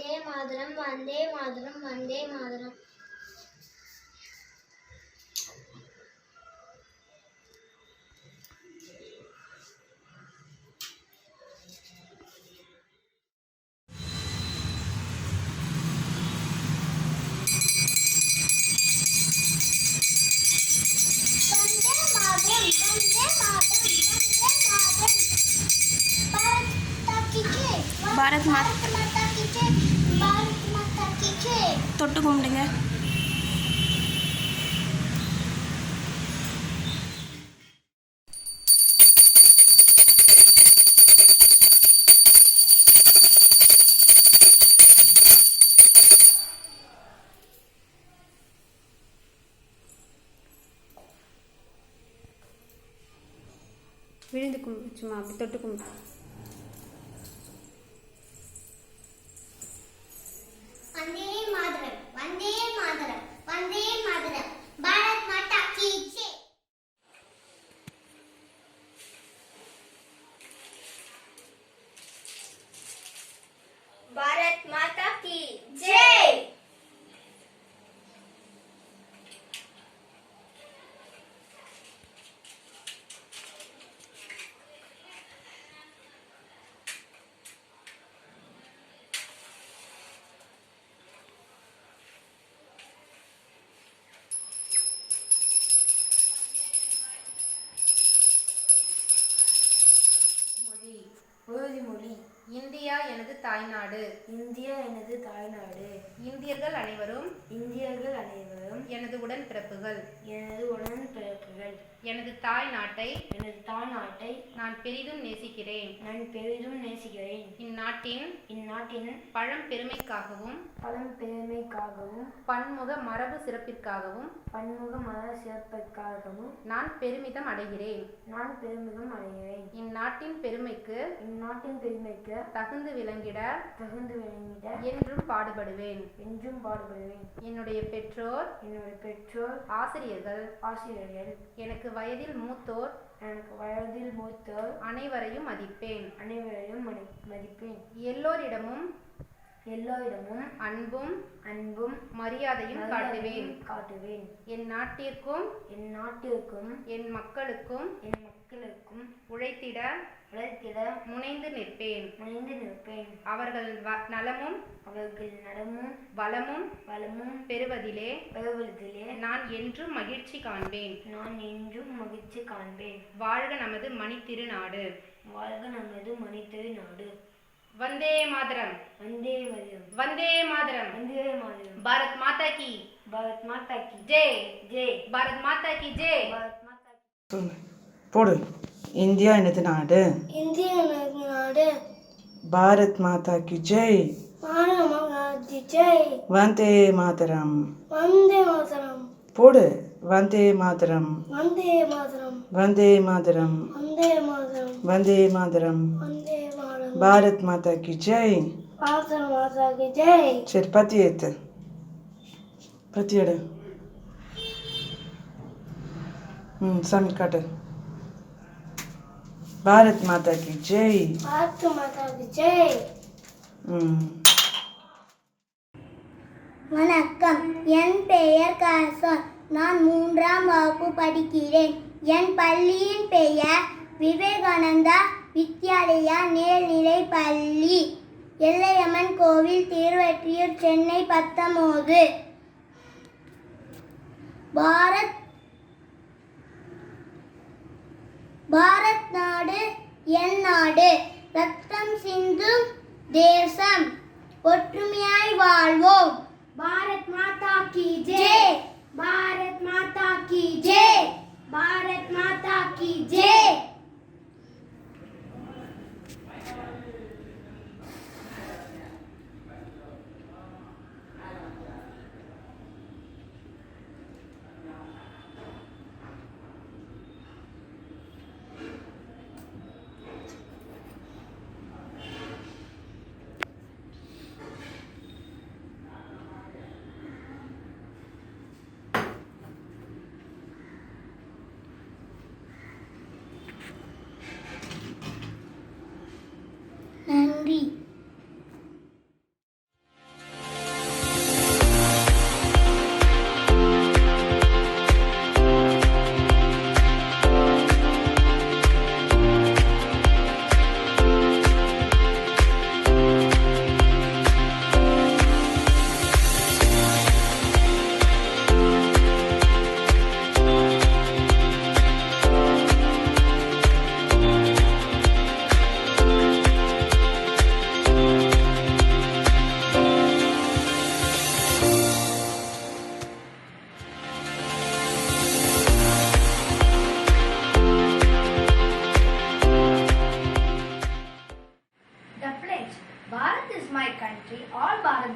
वंदे मातरम वंदे मातरम वंदे मातरम। भारत माता की जय। भारत माता की जय। தொட்டு கும்பிடுங்க. விழுந்து சும்மா அப்படி தொட்டு கும்பிடு. वंदे मातरम वंदे मातरम वंदे मातरम। भारत माता की जय। भारत माता की जय। உறுதிமொழி. இந்தியா எனது தாய்நாடு. இந்தியா எனது தாய்நாடு. இந்தியர்கள் அனைவரும் எனது உடன்பிறப்புகள். எனது தாய்நாட்டை நான் பெரிதும் நேசிக்கிறேன். இந்நாட்டின் பழம்பெருமைக்காகவும் பன்முக மரபு சிறப்பிற்காகவும் நான் பெருமிதம் அடைகிறேன். இந்நாட்டின் பெருமைக்கு தகுந்து விளங்கிட என்றும் பாடுபடுவேன். என்னுடைய பெற்றோர் ஆசிரியர்கள் எனக்கு வயதில் மூத்தோர் அனைவரையும் மதிப்பேன். எல்லோரிடமும் அன்பும் மரியாதையும் காட்டுவேன். என் நாட்டிற்கும் என் மக்களுக்கும் உழைத்திட முனைந்து நிற்பேன். அவர்கள் நலமும் வளமும் பெறுவதிலே நான் என்றும் மகிழ்ச்சி காண்பேன். வாழ்க நமது மணித்திருநாடு. वंदे मातरम वंदे मातरम। भारत माता की जय। भारत माता की जय। போடு. இந்தியா எனது நாடு. இந்தியா எனது நாடு. பாரத் மாதா கி ஜெய். பாரத் மாதா கி ஜெய். வந்தே மாதரம். வந்தே மாதரம். போடு. வந்தே மாதரம். வந்தே மாதரம். வந்தே மாதரம். வந்தே மாதரம். வந்தே மாதரம். வந்தே மாதரம். பாரத் மாதா கி ஜெய். பாரத் மாதா கி ஜெய். சரி, பத்தி ஏத்து. பத்தி எடு. சாமி காட்டு. பாரத் மாதா கி ஜெய். பாரத் மாதா கி ஜெய். வணக்கம். என் பெயர் கசன். நான் 3ஆம் வகுப்பு படிக்கிறேன். என் பள்ளியின் பெயர் விவேகானந்தா வித்யாலயா மேல்நிலைப் பள்ளி, எல்லையம்மன் கோவில், திருவொற்றியூர், சென்னை 19. பாரத் நாடு என் நாடு. ரத்தம் சிந்தும் தேசம். ஒற்றுமையாய் வாழ்வோம். பாரத் மாதா கி ஜெய். பாரத் மாதா கி ஜெய். பாரத் மாதா கி Jai.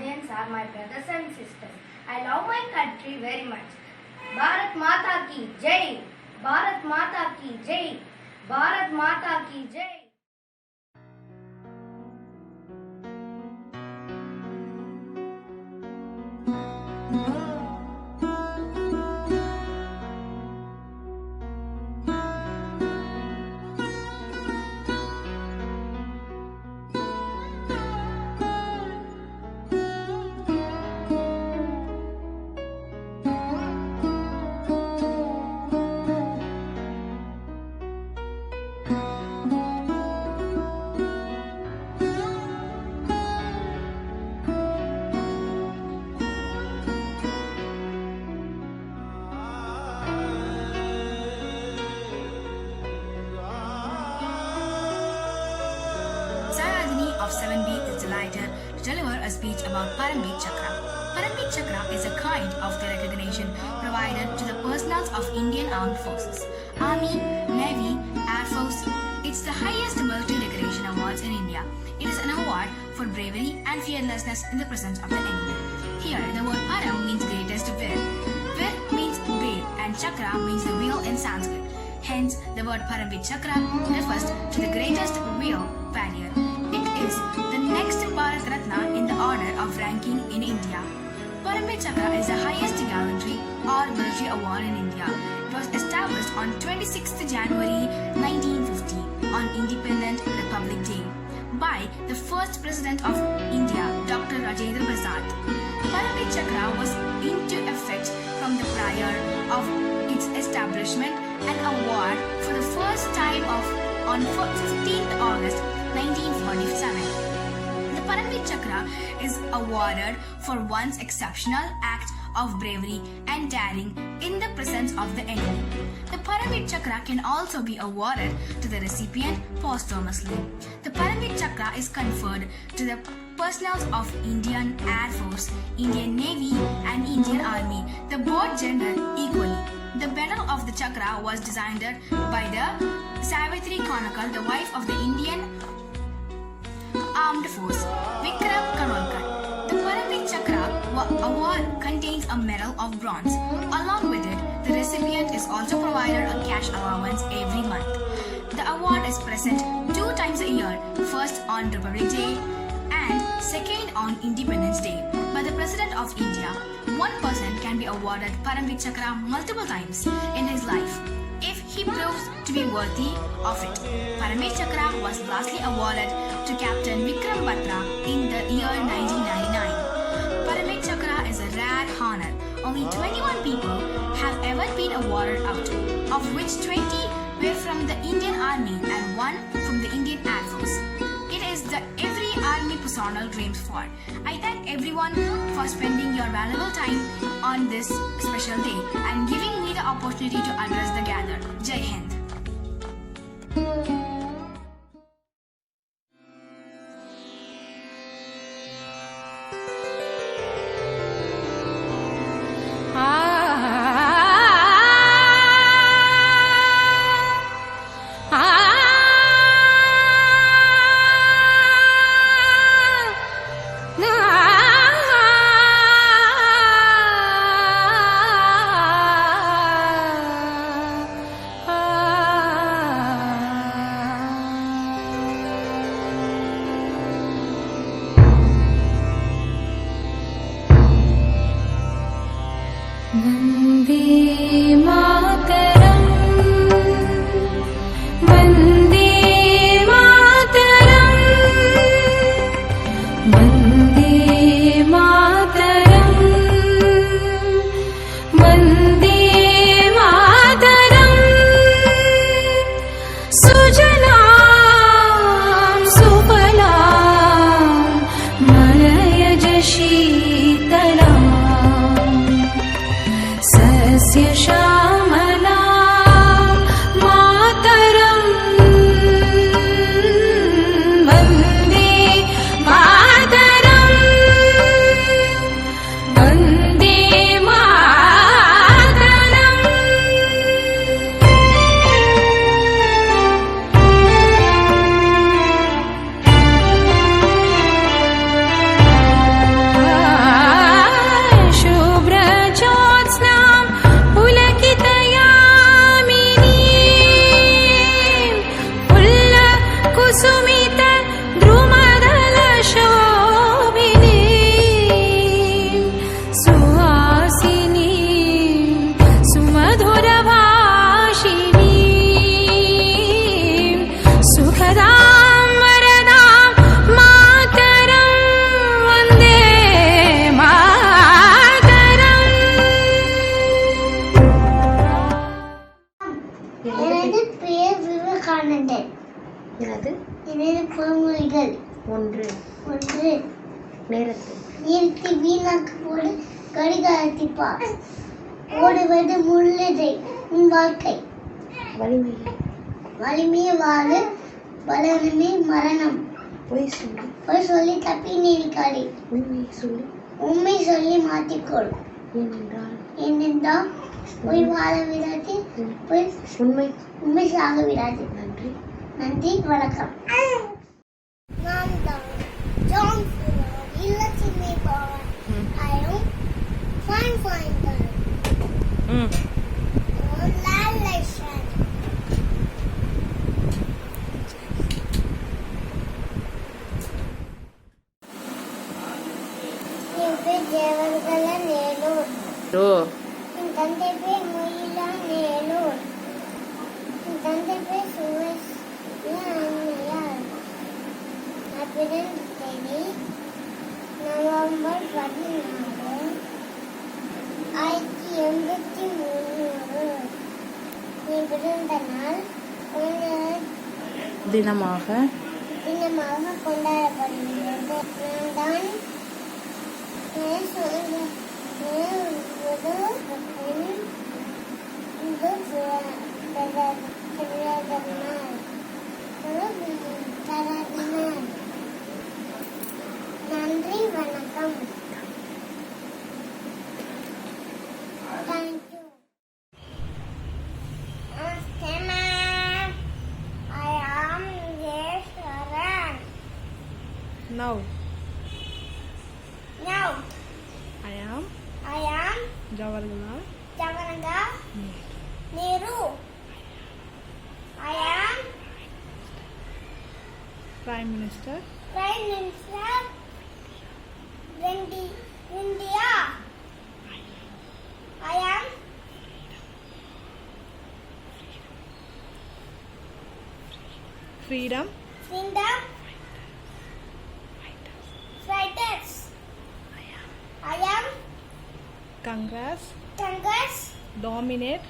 Indians are my brothers and sisters. I love my country very much. Bharat Mata ki Jai! Bharat Mata ki Jai! Bharat Mata ki Jai! Of 7B is delighted to deliver a speech about Paramveer Chakra. Paramveer Chakra is a kind of the recognition provided to the personnel of Indian Armed Forces, Army, Navy, Air Force. It's the highest military decoration awards in India. It is an award for bravery and fearlessness in the presence of the enemy. Here, the word Param means greatest Vir. Vir means brave and Chakra means the wheel in Sanskrit. Hence, the word Paramveer Chakra refers to the greatest wheel warrior. It is the next Bharat Ratna in the order of ranking in India. Paramveer Chakra is the highest gallantry or military award in India. It was established on 26th January 1950 on Independent Republic Day by the first President of India, Dr. Rajendra Prasad. Paramveer Chakra was into effect from the prior of its establishment and award for the first time on 15th August 1947. The Paramveer Chakra is awarded for one's exceptional act of bravery and daring in the presence of the enemy. The Paramveer Chakra can also be awarded to the recipient posthumously. The Paramveer Chakra is conferred to the personnel of Indian Air Force, Indian Navy and Indian Army, the both gender equally. The medal of the Chakra was designed by the Savitri Konakal, the wife of the Indian Armed Force, Vikram Karolkar. The Paramveer Chakra award contains a medal of bronze. Along with it, the recipient is also provided a cash allowance every month. The award is present 2 times a year, first on Republic Day and second on Independence Day by the President of India. One person can be awarded Paramveer Chakra multiple times in his life if he proves to be worthy of it. Paramveer Chakra was lastly awarded to Captain Vikram Batra in the year 1999. Paramveer Chakra is a rare honor. Only 21 people have ever been awarded out, of which 20 were from the Indian Army and 1 from the Indian Air Force. It is the every army personnel dreams for. I thank everyone for spending your valuable time on this special day and giving me the opportunity to address the gathered. Jai Hind. सस्य நிறுத்தி வீணாக்கு போடு கடிகாரத்தை பார். ஓடுவது முள்ளுதை உன் வாழ்க்கை. வலிமையே வாழு பலனுமே மரணம். பொய் சொல்லி தப்பி நீடிக்காதே. உண்மை சொல்லி மாற்றிக்கொள். ஏனென்றால் பொய் வாழ விடாது, பொய் உண்மை சாக விடாது. நன்றி வணக்கம். நான் தான் ஜான் இல்லட்சுமி பவன். ஐயும் ஃபைன் ஃபைன் தான். லாலேஷன் என் பேர் ஜெயவர்தன நேலூர். என் தந்தை பேர் மொயிலா நேலூர். என் தந்தை பேர் சுரேஷ் அண்மையார். நான் பிறந்த தேதி நவம்பர் 14, 1983. என் பிறந்த நாள் தினமாக கொண்டாடப்படுகிறது. நான் நன்றி வணக்கம். Thank you. Namaste, ma'am. I am Jeshwaran. Now Now, I am I am Jawaharlal Jawaharlal Nehru. I am Prime Minister Prime Minister India. I am Freedom Fighters. I am Congress dominate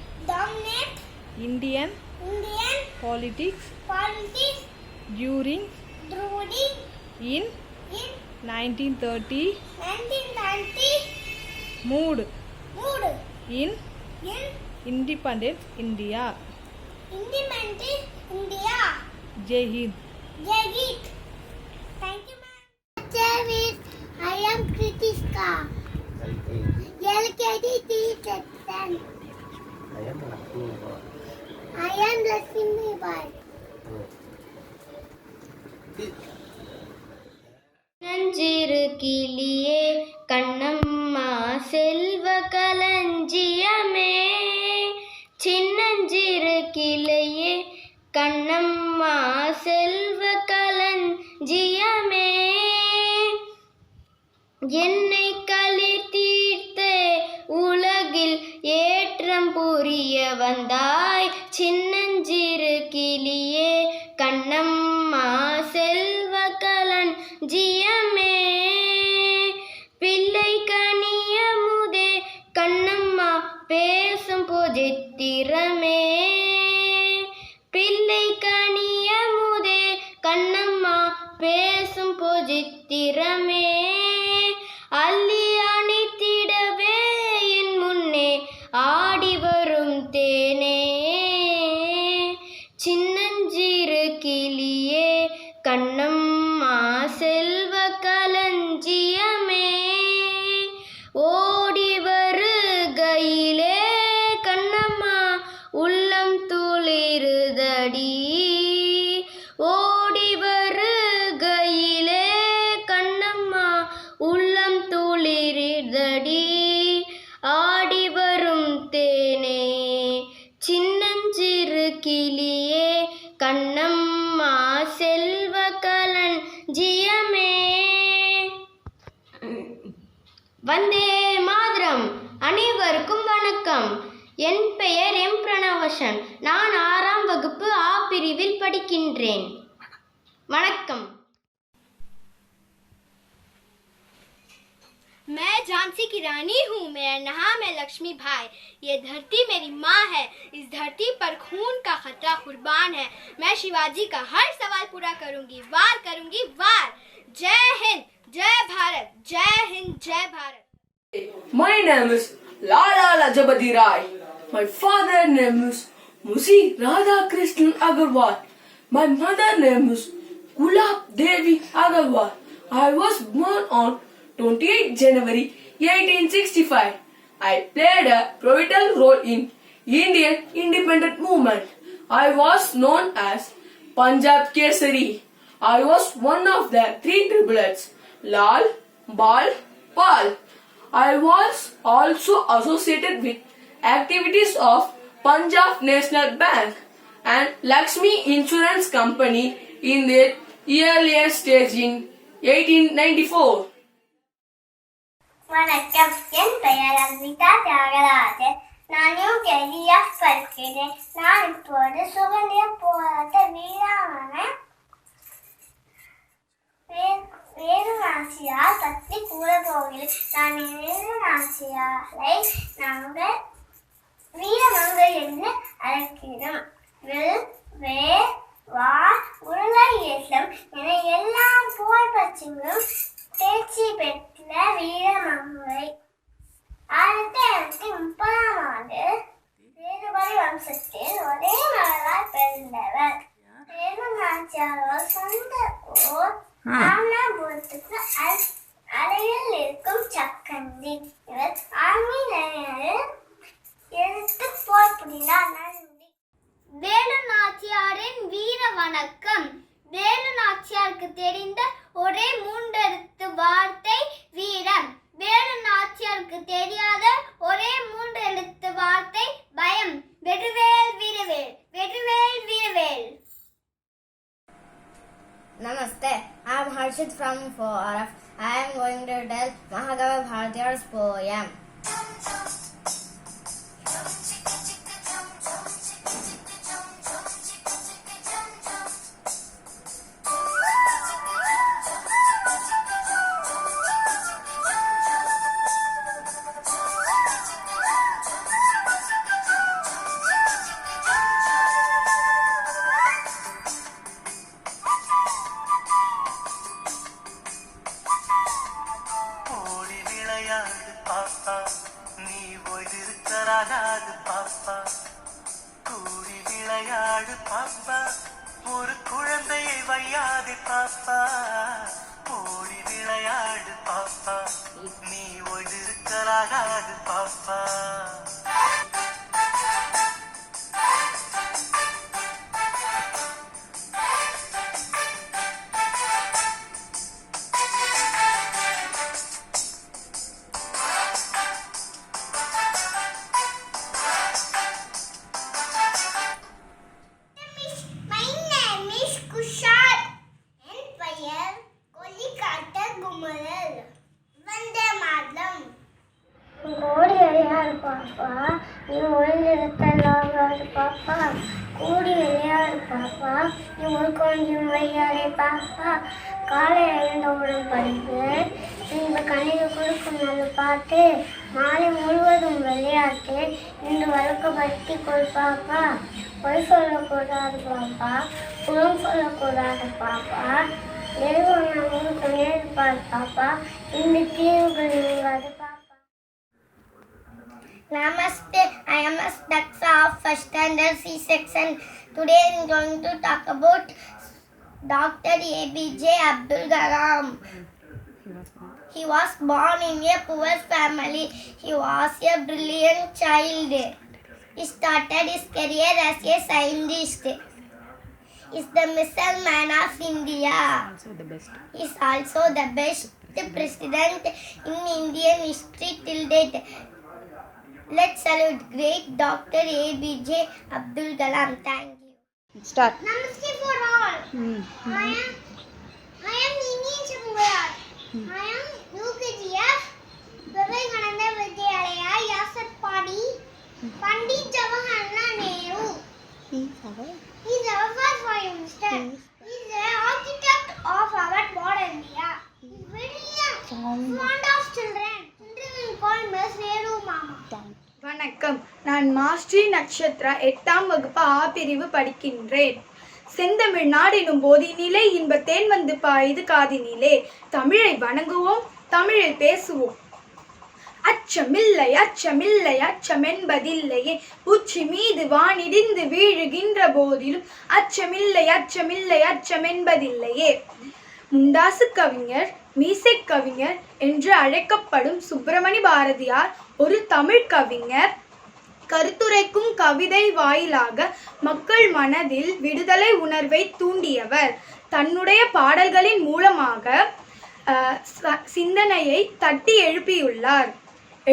Indian politics during in 1930 mood in independent India. Jai Hind. Thank you, ma'am. David, I am Kritiska. LKD teacher. I am Lakshmi Bai. நஞ்சிறு கிளியே கண்ணம்மா செல்வ களஞ்சியமே, சின்னஞ்சிறு கிளையே கண்ணம்மா செல்வ களஞ்சியமே, என்னை களிர் தீர்த்து உலகில் ஏற்றம் புரிய வந்தாய், சின்னஞ்சிறு கிளியே கண்ணம்மா செல்வ களஞ்சியமே, பிள்ளை கனியமுதே கண்ணம்மா பேசும் பொதித்திரமே, பிள்ளை கனியமுதே கண்ணம்மா பேசும் பொதித்திரமே, அள்ளி அணைத்திடவே என் முன்னே ஆடி வரும் தேனே, சின்னஞ்சிறு கிளியே கண்ணம்மா செல்வ களஞ்சியமே, ஓடி வருகையிலே கண்ணம்மா உள்ளம் துளிருதடி, ஓடி வருகையிலே கண்ணம்மா உள்ளம் துளிருதடி, ஆடி வரும் தேனே சின்னஞ்சிறு கிளியே கண்ணம்மா செல்வ களஞ்சியமே. வந்தே மாதரம். அனைவருக்கும் வணக்கம். என் பெயர் எம் பிரணவசன். நான் 6ஆம் வகுப்பு ஆ பிரிவில் படிக்கின்றேன். வணக்கம். मैं झांसी की रानी हूँ, मेरा नाम है लक्ष्मी भाई। ये धरती मेरी माँ है, इस धरती पर खून का खतरा कुर्बान है। मैं शिवाजी का हर सवाल पूरा करूँगी, वार करूँगी वार। जय हिंद, जय भारत, जय हिंद, जय Bharat. My name is Lala Lajapati Rai. My father name is Musi Radha Krishnan Agarwal. My mother name is Gulab Devi Agarwal. I was born on 28 January 1865. I played a pivotal role in Indian independent movement. I was known as Punjab Kesari. I was one of the 3 triplets, Lal, Bal, Pal. I was also associated with activities of Punjab National Bank and Lakshmi Insurance Company in their earlier stage in 1894. வணக்கம், என் பெயர் அஸ்மிதா தியாகராஜன். நான் UKDF படிக்கிறேன். நான் இப்போது சுதந்திர போராட்ட வீராங்கனை வேலு நாச்சியார் பற்றி கூற போகிறேன். நான் வேலு நாச்சியாரை நாங்கள் வீரமங்கை என்று அழைக்கிறோம். உருளை ஏற்றம் என எல்லா போர் பற்றியும் தேர்ச்சி பெற்ற வீரமங்கை 1830 வேலுபடி வம்சத்தில் ஒரே மகளாய் பிறந்தவர். வேலு நாச்சியாரோட சொந்த ஊர் ராமநாதபுரத்துக்கு அருகில் இருக்கும் சக்கந்தி. இவர் ஆர்மி நிலையில் எடுத்து போர் புரிந்தார். நன்றி. வேலு நாச்சியாரின் வீர வணக்கம். வேலு நாச்சியாருக்கு தெரிந்த ஒரே 3 எழுத்து வார்த்தை வீரம். வேலு நாச்சியாருக்கு தெரியாத ஒரே 3 எழுத்து வார்த்தை பயம். வெடுவேல் வீரவேல், வெடுவேல் வீரவேல். Namaste, I am Harshit from 4F. I am going to tell Mahakava Bharatiyar's poem. காலை எழுந்தவுடன் படிப்பு, பின்பு கணித கொடுக்கும் நல்ல பாட்டு, மாலை முழுவதும் விளையாட்டு, இன்று வழக்கப்படுத்தி கொள் பாப்பா. பொய் சொல்லக்கூடாது பாப்பா, புறம் சொல்லக்கூடாது பாப்பா, எழுவனாமுக்கு நேர்பார் பாப்பா, இந்த தீவுகள் நீங்காது பாப்பா. Namaste, I am Daksa of first standard C section. Today I am going to talk about Dr. APJ Abdul Kalam. He was born in a poor family. He was a brilliant child. He started his career as a scientist. He is the missile man of India. He is also the best president in Indian history till date. Let's salute great Dr. APJ Abdul Kalam. Thank you. Start. Namaste for all. I am Nini Changular. I am UKGF Vivekananda Vidyalaya, Yasatpadi, Pandit Jawaharlal Nehru. He is our first Prime Minister. He is the architect of our modern India. He is very fond of children. Children will call Miss Nehru Mama. வணக்கம், நான் mastery Nakshatra 8ஆம் வகுப்பு ஆ பிரிவு படிக்கின்றேன். செந்தமிழ் நாடெனும் போதினிலே இன்ப தேன் வந்து பாயுது காதினிலே. தமிழை வணங்குவோம், தமிழில் பேசுவோம். அச்சமில்லை அச்சமில்லை அச்சமென்பதில்லையே, உச்சி மீது வானிடிந்து வீழுகின்ற போதிலும் அச்சமில்லை அச்சமில்லை அச்சமென்பதில்லையே. முண்டாசு கவிஞர், மீசை கவிஞர் என்று அழைக்கப்படும் சுப்பிரமணி பாரதியார் ஒரு தமிழ் கவிஞர். கருத்துரைக்கும் கவிதை வாயிலாக மக்கள் மனதில் விடுதலை உணர்வை தூண்டியவர். தன்னுடைய பாடல்களின் மூலமாக சிந்தனையை தட்டி எழுப்பியுள்ளார்.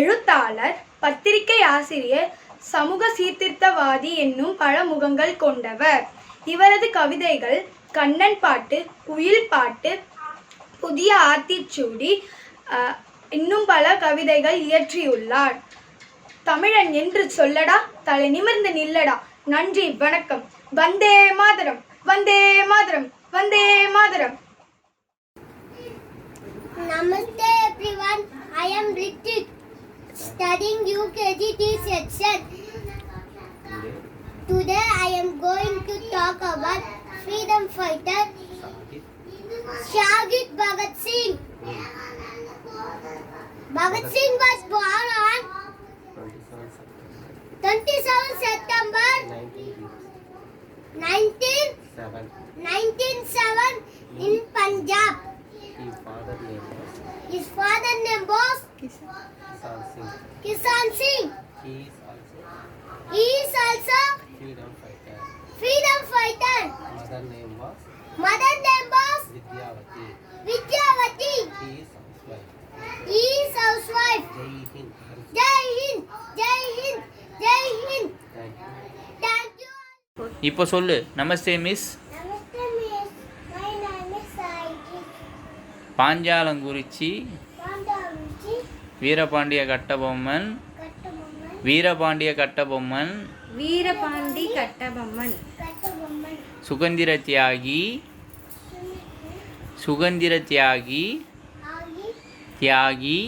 எழுத்தாளர், பத்திரிகை ஆசிரியர், சமூக சீர்திருத்தவாதி என்னும் பல முகங்கள் கொண்டவர். இவரது கவிதைகள் கண்ணன் பாட்டு, குயில் பாட்டு, புதிய ஆத்திச்சூடி இன்னும் பல கவிதைகள் இயற்றியுள்ளார். தமிழன் என்று சொல்லடா, தலை நிமிர்ந்து நில்லடா. நன்றி, வணக்கம். Vande Mataram, Vande Mataram, Vande Mataram. Namaste everyone. I am Ritik, studying UKG T section. Today I am going to talk about freedom fighter Shahid Bhagat Singh. Bhagat Singh was born on 27 September 1907 in Punjab. His father name was Kisan Singh. He is also freedom fighter. Mother name was Vidyavati. He is housewife. Jai Hind, Jai Hind, Jai Hind. Thank you. இப்போ சொல்லு. Namaste miss. Namaste miss. My name is Saiji. Panchalankurichi Pandavuchi, Veerapandiya Kattabomman Kattabomman, Veerapandiya Kattabomman Veerapandi Kattabomman Kattabomman, சுதந்திர தியாகி சுதந்திர தியாகி Agi, தியாகி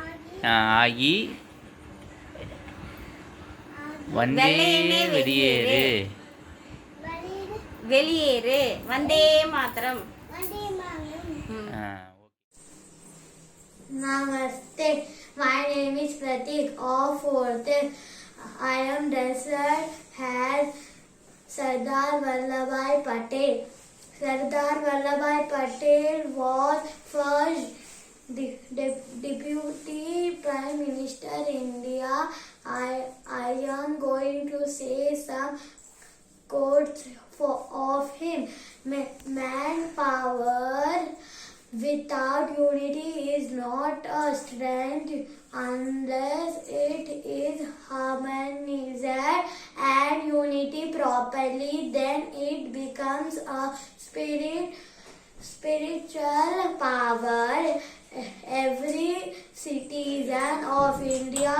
Agi, ஆகி வந்தே வெளியேறு. Varidu, வெளியேறு. Vande Mataram. Vande Mataram. Namaste. My name is Pratik of 4th. I am dressed as Sardar Vallabhbhai Patel. Sardar Vallabhbhai Patel was first deputy prime minister India. I am going to say some quotes of him. Manpower without unity is not a strength unless it is harmonized and unity properly, then it becomes a spiritual power. Every citizen of India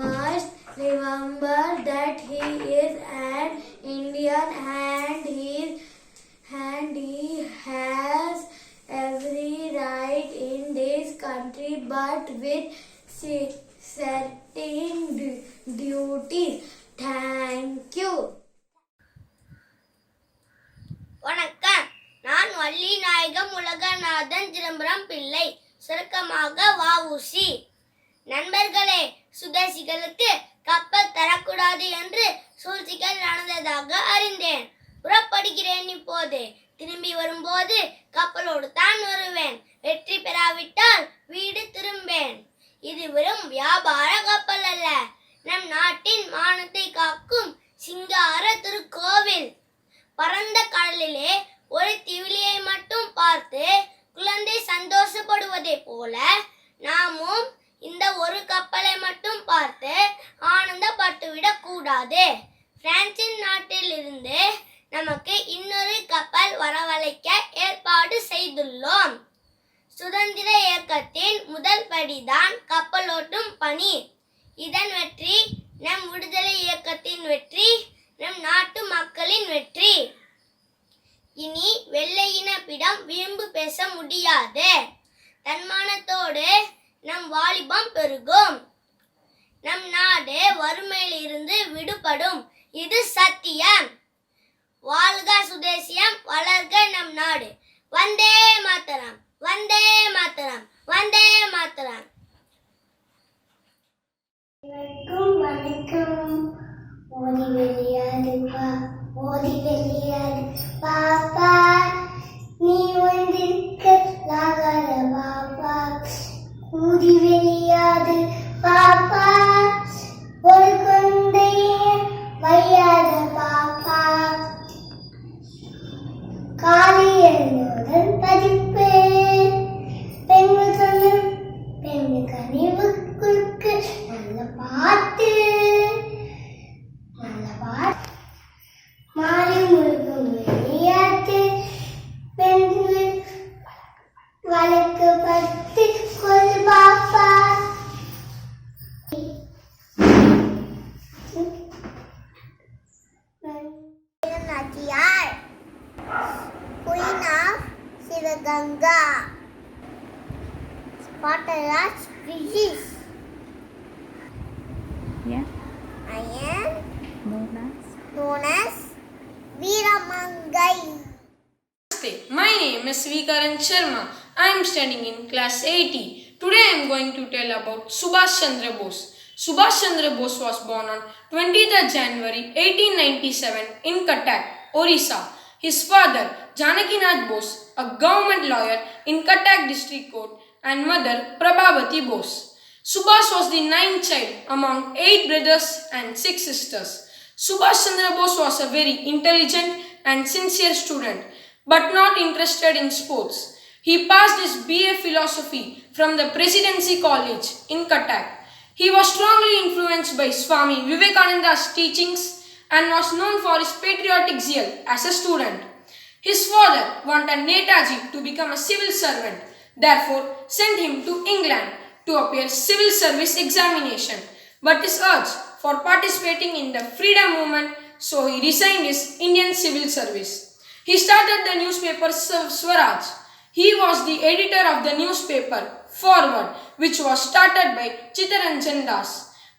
must remember that he is an Indian and he has every right in this country, but with certain duties. Thank you. வணக்கம். நான் வள்ளிநாயகம் உலகநாதன் சிதம்பரம் பிள்ளை, சுருக்கமாக வஉசி. நண்பர்களே, சுதேசிகளுக்கு கப்பல் தரக்கூடாது என்று சூழ்ச்சிகள் நடந்ததாக அறிந்தேன். புறப்படுகிறேன் இப்போது. திரும்பி வரும்போது கப்பலோடு தான் வருவேன். வெற்றி பெறாவிட்டால் வீடு திரும்பேன். இது வெறும் வியாபார கப்பல் அல்ல, நம் நாட்டின் மானத்தை காக்கும் சிங்கார திருக்கோவில். பரந்த கடலிலே ஒரு திவிலியை மட்டும் பார்த்து குழந்தை சந்தோஷப்படுவதை போல நாமும் இந்த ஒரு கப்பலை மட்டும் பார்த்து ஆனந்தப்பட்டுவிடக் கூடாது. பிரான்சின் நாட்டில் இருந்து நமக்கு இன்னொரு கப்பல் வரவழைக்க ஏற்பாடு செய்துள்ளோம். சுதந்திர இயக்கத்தின் முதல் படிதான் கப்பலோட்டும் பணி. இதன் வெற்றி நம் விடுதலை இயக்கத்தின் வெற்றி, நம் நாட்டு மக்களின் வெற்றி. இனி வெள்ளையினப்பிடம் வீம்பு பேச முடியாது. தன்மானத்தோடு நம் வாலிபம் பெருகும். நம் நாடு வறுமையிலிருந்து விடுபடும். இது சத்தியம். வாழ்க சுதேசியம் வளர்க நம் நாடு. வந்தே மாதரம், வந்தே மாதரம், வந்தே மாதரம். வணக்கம். ஓடி வெளியாது ஓடி வெளியாது பாப்பா, நீ வந்திருக்க லாகாத பாப்பா. ஊதி வெளியாது பாப்பா, ஒரு கொண்டைய வையாத பாப்பா. காலையுடன் பதிப்பு பெண்கள் சொன்ன பெண்ணு கனிவுக்கு நல்ல பாட்டு, நல்ல பாட்டு. மாலை முழுக்கும் விளையாட்டு, பெண்கள் வழக்கப்பட்டு கொள்ளு பாப்பா. Nachiyar, Queen of Sivaganga, Spartaras species. Yeah. I am known as Veeramangai. Namaste. My name is Vikaran Sharma. I am studying in class 80. Today I am going to tell about Subhash Chandra Bose. Subhash Chandra Bose was born on 20th January 1897 in Cuttack, Orissa. His father, Janakinath Bose, a government lawyer in Cuttack District Court, and mother, Prabhavati Bose. Subhash was the ninth child among 8 brothers and 6 sisters. Subhash Chandra Bose was a very intelligent and sincere student, but not interested in sports. He passed his BA Philosophy from the Presidency College in Cuttack. He was strongly influenced by Swami Vivekananda's teachings and was known for his patriotic zeal as a student. His father wanted Netaji to become a civil servant, therefore sent him to England to appear civil service examination, but is urged for participating in the freedom movement, so he resigned his Indian civil service. He started the newspaper Swaraj. He was the editor of the newspaper Forward, which was started by Chittaranjan Das.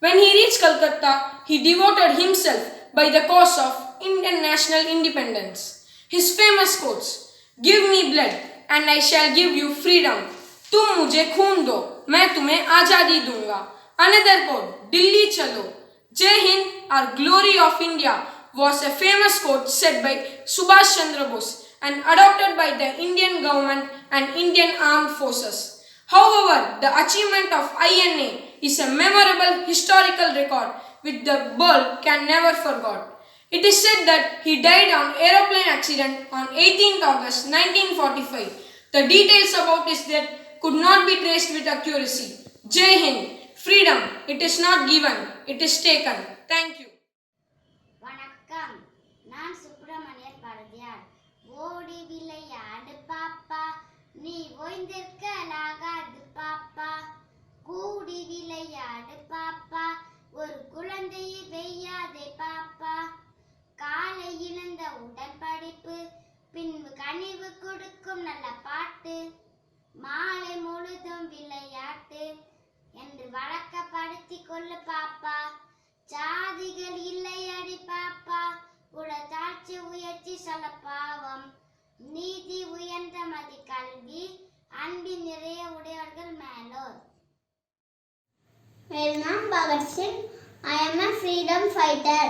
When he reached Calcutta, he devoted himself by the cause of Indian national independence. His famous quotes, "Give me blood and I shall give you freedom. तुम मुझे खून दो, मैं तुम्हें आजादी दूंगा." Another quote, "Delhi chalo, Jai Hind, our glory of India," was a famous quote said by Subhash Chandra Bose and adopted by the Indian government and Indian armed forces. However, the achievement of INA is a memorable historical record which the world can never forget. It is said that he died on aeroplane accident on 18th August 1945. The details about his death could not be traced with accuracy. Jai Hind, freedom, it is not given, it is taken. Thank you. வணக்கம், நான் சுப்பிரமணியர் பாரதியார். ஓடி விளையாடு பாப்பா, நீ ஓய்ந்திருக்கலாகாது பாப்பா. கூடி விளையாடு பாப்பா, ஒரு குழந்தையை வெய்யாதே பாப்பா. காலை இழந்த உடல் படிப்பு, பின்பு கனிவு கொடுக்கும் நல்ல பாட்டு. மாலை முழுதும் விளையாட்டு என்று வழக்கப்படுத்திக் கொள்ளு பாப்பா. ஜாதிகள் இல்லை அடி பாப்பா, குலத்தாட்சி உயர்ச்சி சொல்ல பாவம். நீதி உயர்ந்த மதி கல்வி, அன்பின் நிறைய உடையவர்கள் மேலோர். My name is Bhagat Singh. I am a freedom fighter.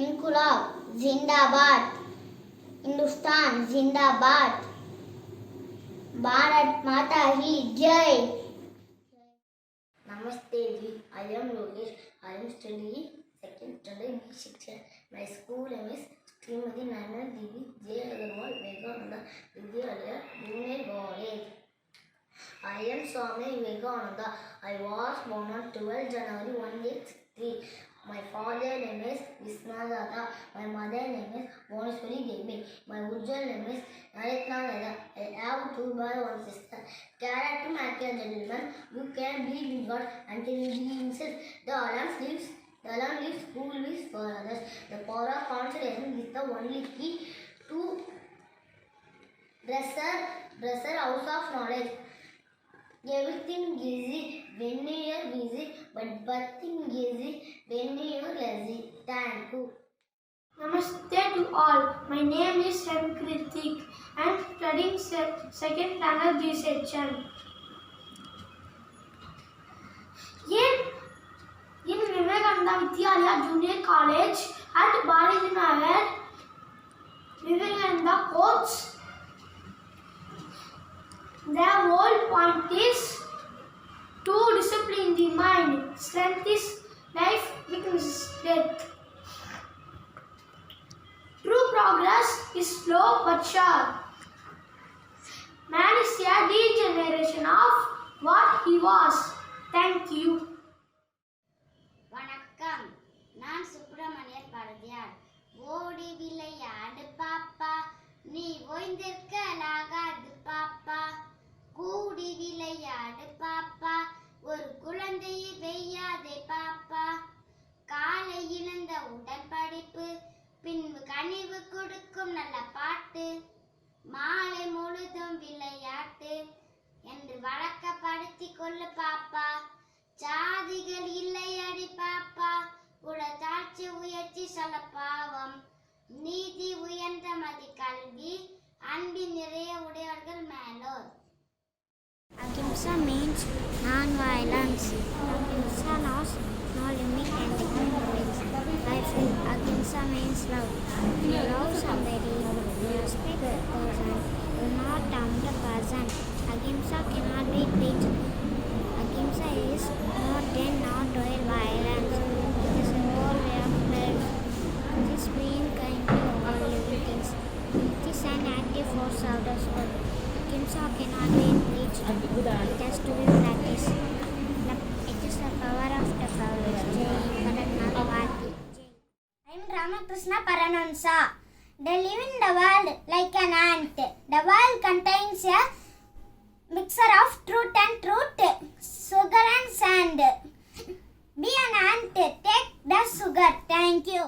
Inqilab Zindabad. Hindustan Zindabad. Bharat Mata Ki Jai. Namaste ji. I am Lokesh. I am studying second standard B section. My school name is Srimati Nana Devi J. Agarwal Vivekananda Vidyalaya Junior College. I am Swami Vivekananda. I was born on 12 January 1963. My father name is Visnadata. My mother name is Bhuvaneshwari Devi. My original name is Naritna Nada. I have 2 brothers, 1 sister. Character, my dear gentlemen, you can believe in God until you believe in himself. The alarm lives, school lives for others. The power of concentration is the only key to dresser house of knowledge. Everything easy when you are busy, but nothing easy when you are lazy. Thank you. Namaste to all. My name is M. Kritik. I am studying second standard G section. In Vivekananda Vidyalaya Junior College at Bharati Nagar, Vivekananda quotes, the whole point is to discipline the mind. Strength is life, weakness is death. True progress is slow but sure. Man is a degeneration of what he was. Thank you. வணக்கம், நான் சுப்பிரமணியன் பாரதியார். ஓடி விளையாடு பாப்பா, நீ ஓய்ந்திருக்கலாகாது பாப்பா. கூடி விளையாடு பாப்பா, ஒரு குழந்தையை வெய்யாதே பாப்பா. காலை இழந்த உடல் படிப்பு, பின்பு கனிவு கொடுக்கும் நல்ல பாட்டு. மாலை முழுதும் விளையாட்டு என்று வழக்கப்படுத்திக் கொள்ளு பாப்பா. ஜாதிகள் இல்லை அடி பாப்பா, குலத்தாட்சி உயர்ச்சி சொல்ல பாவம். நீதி உயர்ந்த மதி கல்வி, அன்பின் நிறைய உடையவர்கள் மேலோர். Ahimsa means non-violence. Ahimsa knows no limit and ignorance. I feel ahimsa means love. If you love somebody, you respect the person, you not harm the person. Ahimsa cannot be preached. Ahimsa is not then not doing violence. It is a whole way of life. It is being kind to all living things. It is an active force of the soul. Ahimsa cannot be preached. It has to be practiced. It is the power of the powers. I am Ramakrishna Paranamsa. They live in the world like an ant. The world contains a mixture of truth and truth, sugar and sand. Be an ant, take the sugar. Thank you.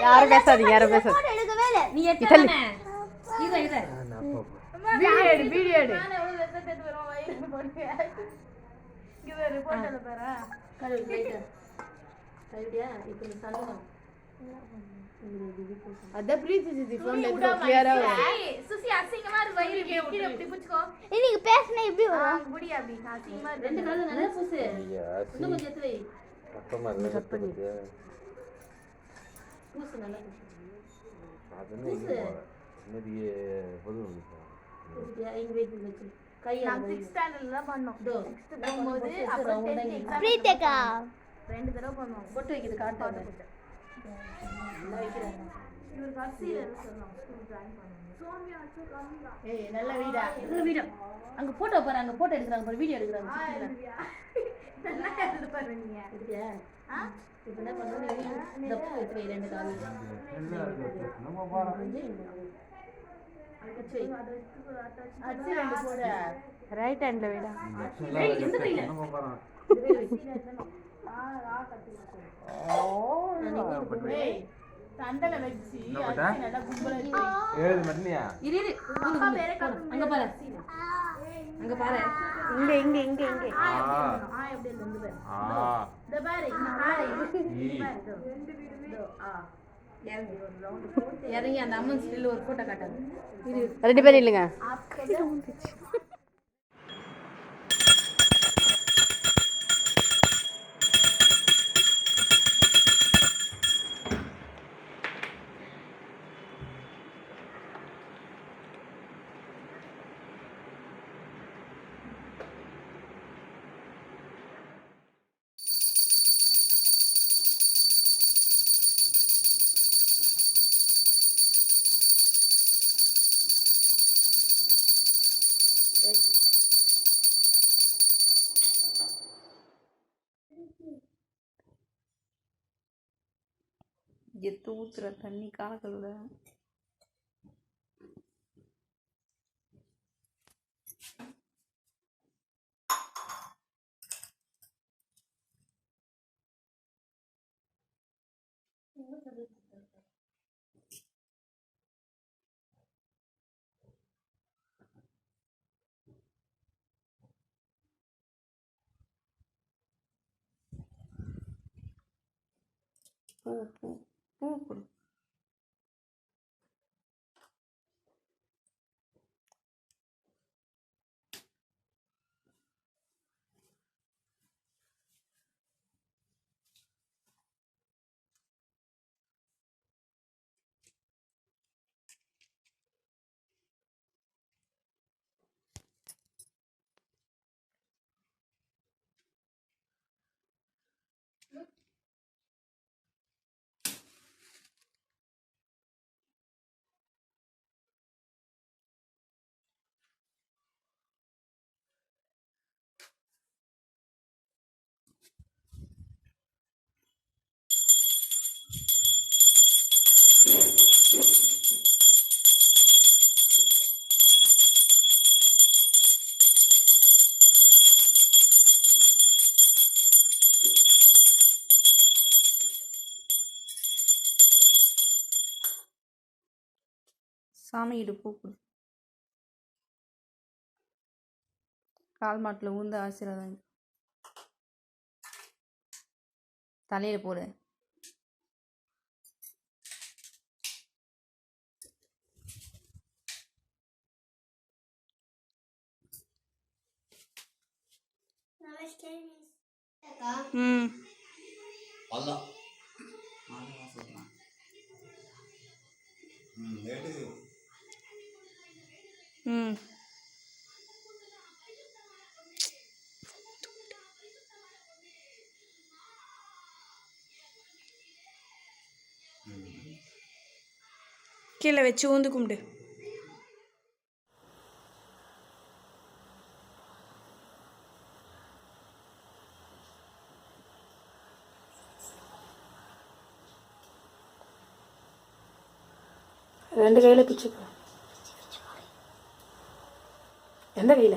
யாரும் பேசாதீங்க, யாரும் பேசாதீங்க. Photo எடுக்கவே இல்லை. நீ எடுத்தானே video எடு அதான் பிரீத்தி சித்தி போன்ல எடுத்து கிளியரா சுசி அசிங்கமா இருக்கு வயிறு கீழ இப்படி புடிச்சுக்கோ இன்னைக்கு பேசினா எப்படி வரும்? முடி அப்படி அசிங்கமா இருக்கு ரெண்டு கால்ல நல்லா பூசு இன்னும் கொஞ்சம் எடுத்து வை பக்கமா இல்ல கட் பண்ணி பூசு நல்லா பூசு அதுன்னு இன்னைக்கு பொது இங்க வெயிட் வச்சு கை நான் 6th ஸ்டாண்டர்ட்ல தான் பண்ணோம் 6th போகும்போது அப்புறம் 10th எக்ஸாம் பிரீத்தேக்கா ரெண்டு தடவை பண்ணோம் போட்டு வைக்கிறது காட்டு இவர் கசில சொல்லலாம் ஸ்கூல் ஜாயின் பண்ணனும் சோனியா அச்சு கம்மியா ஏய் நல்ல வீடா வீடா அங்க போட்டோ பாரு அங்க போட்டோ எடுக்கறாங்க பாரு வீடியோ எடுக்கறாங்க நல்லா எடுத்து பாரு நீங்க சரியா இப்போ என்ன பண்றீங்க இந்த பூ எடுத்து வை ரெண்டு கால் நம்ம போறோம் அச்சு ரெண்டு போட ரைட் ஹேண்ட்ல வைடா. எந்த கையில நம்ம போறோம் தண்டல வச்சு அச்சு நல்லா கும்பலா இருக்கு ஏழு மணியா இரு அப்பா பேரே அங்க பாரு, அங்க பாரு, இங்க இங்க இங்க இங்க ஆ எப்படி ரெண்டு பேர் ஆ இந்த பாரு இந்த பாரு ரெண்டு வீடு ஆ இறங்கி அந்த அம்மன் ஸ்டில் ஒரு போட்டோ காட்டாது. ரெண்டு பேரும் இல்லைங்க. எத்து ஊத்துற தண்ணி காக்கல. பூ பூ பூ கொடு. சாமி இடுப்பு கொடு. கால் மாட்டில் ஊந்து ஆசீர்வாதம் தலையில் போடு. ம் ம் கீழே வச்சு ஊந்து கும்பிடு. ரெண்டு கையில பிச்சுக்கோ. எந்த கையில?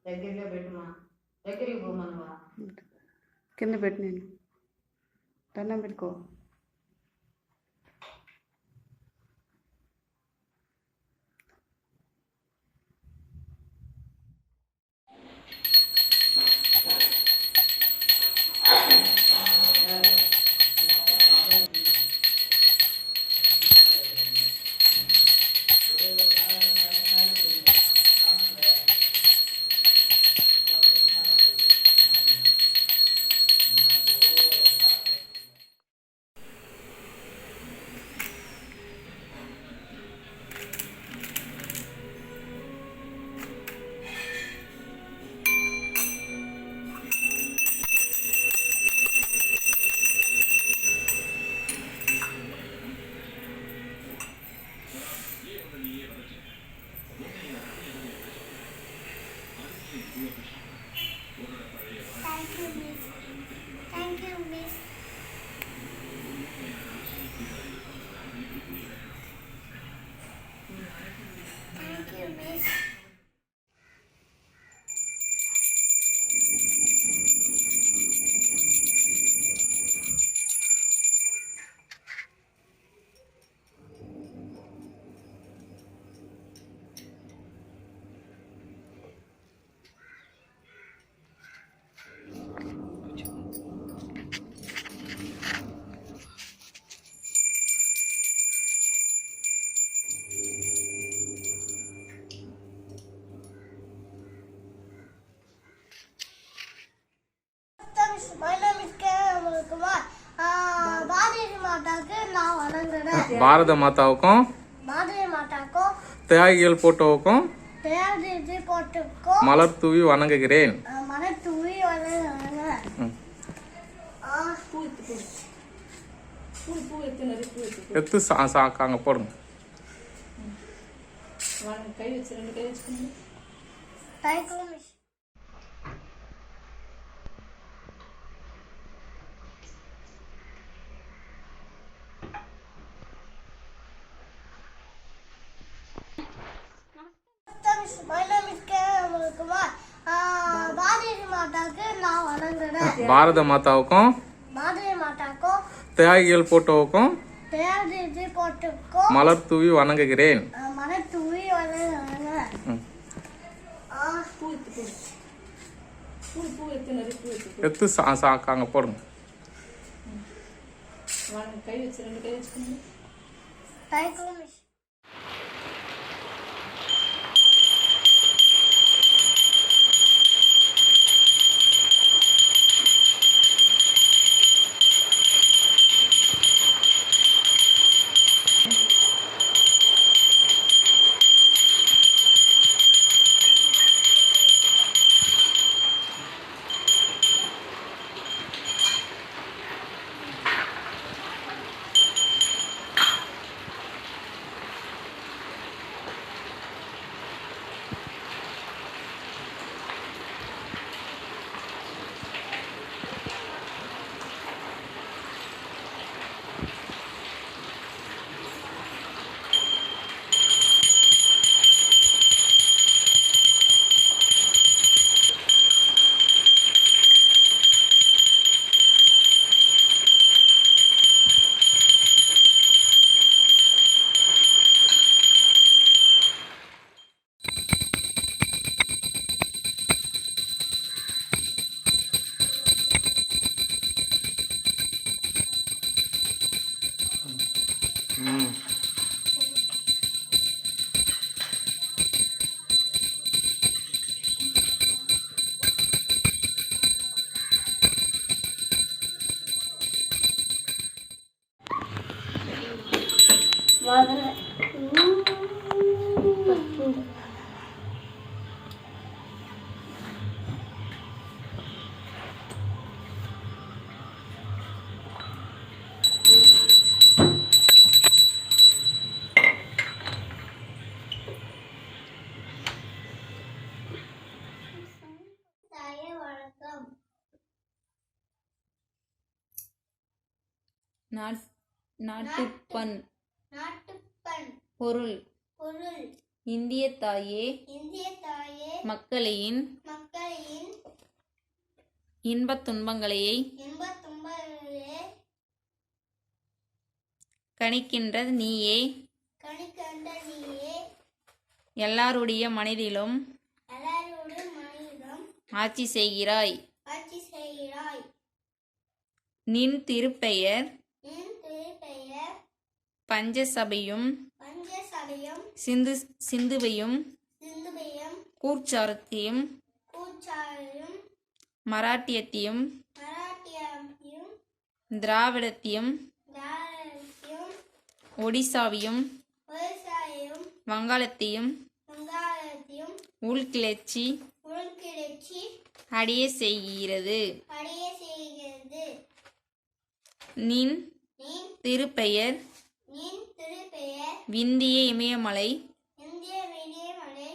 దగ్గరగా పెట్టుమా దగ్గరికి పోమనువా కింద పెట్టు నేను దండం పెట్టుకో வணங்குறேன். பாரத மாதாவுக்கும் பாரதிய மாதாக்கும் தியாகிகள் போட்டோவுக்கும் தேர்தல் போட்டுக்கும் மலர் தூவி வணங்குகிறேன். மன தூவி வணங்குறேன். ம். எடுத்து அங்கே போடுங்க. கை வச்சு 2 கை வச்சுக்கோங்க. Thank you miss. My name is Kumar. Bharatiya மாதாக்கு நான் வணங்குறேன். பாரத மாதாவுக்கும் பாரதிய மாதாக்கும் தியாகிகள் போட்டோவுக்கும் தேர்தல் போட்டுக்கும் மலர் தூவி வணங்குகிறேன். மன தூவி வணங்குறேன். ம். பூ எடுத்து நிறைய பூ வச்சு எடுத்து அங்கே போடுங்க. கை வச்சு 2 கை வச்சுக்கோங்க. Thank you miss. நாட்டுப்பண் நாட்டுப்பண் பொருள் பொருள் இந்திய தாயே இந்திய தாயே மக்களின் மக்களின் இன்பத் துன்பங்களையே இன்பத் துன்பங்களே கணிக்கின்ற நீயே கணிக்கின்ற நீயே எல்லாருடைய மனதிலும் எல்லாருடைய மனிதம் ஆட்சி செய்கிறாய். ஆட்சி செய்கிறாய். நின் திருப்பெயர் என் திருப்பெயர் பஞ்சசபையும் பஞ்சசபையும் சிந்துவையும் சிந்துபையும் கூர்ச்சாரத்தையும் கூச்சாரையும் மராட்டியத்தையும் மராட்டியத்தையும் திராவிடத்தையும் தாரத்தையும் ஒடிசாவையும் விவசாயம் வங்காளத்தையும் வங்காளத்தையும் உள்கிளர்ச்சி உள்கிழச்சி அடைய செய்கிறது. அடைய செய்கிறது. நின் நின் திருப்பெயர் நின் திருப்பெயர் விந்திய இமயமலை இந்திய வெளியமலை